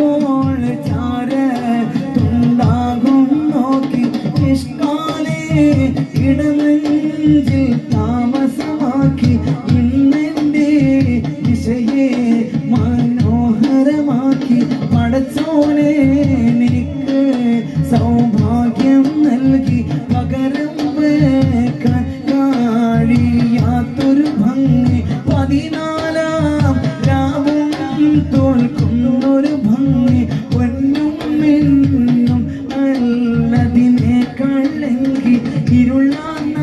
ഇടറുമ്പോൾ ചാരത്തുണ്ടാകും നോക്കി നിഷ്കാലേ ഇടനെഞ്ചിൽ താമസമാക്കി ഇന്നെന്റെ ദിശയെ മനോഹരമാക്കി പടച്ചോനെ എനിക്ക് സൗഭാഗ്യം നൽകി പകരം വെക്കാൻ കഴിയാത്തൊരു ഭംഗി 14 രാവും തോൽക്കുന്നൊരു ഭംഗി പൊന്നും മിന്നും നല്ലതിനേക്കാളെങ്കി ഇരുളാന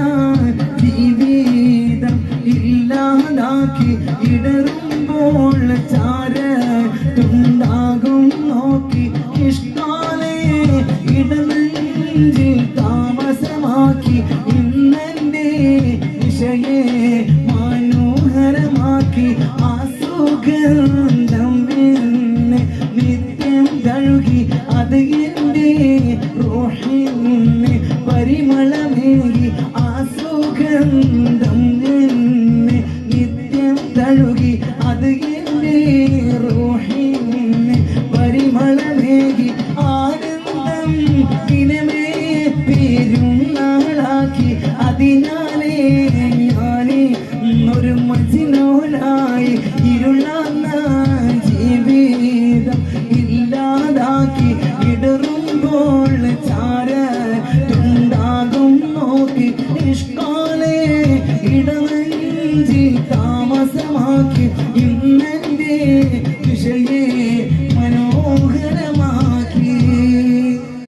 ജീവിതം ഇല്ലാതാക്കി ഇടറുമ്പോൾ ചാരത്തുണ്ടാകും നോക്കി ഇഷ്ടാലേ ഇടനെഞ്ചിൽ താമസമാക്കി ഇന്നെന്റെ ദിശയെ മനോഹരമാക്കി ആ സുഗന്ധം എന്നെ നിത്യം തഴുകി അത് എന്റെ റൂഹിന് പരിമളമേകി ആ സുഗന്ധം എന്നെ നിത്യം തഴുകി അത് എന്റെ റൂഹിന് പരിമളമേകി ആനന്ദം ദിനമേ പെരുന്നാളാക്കി അതിനാ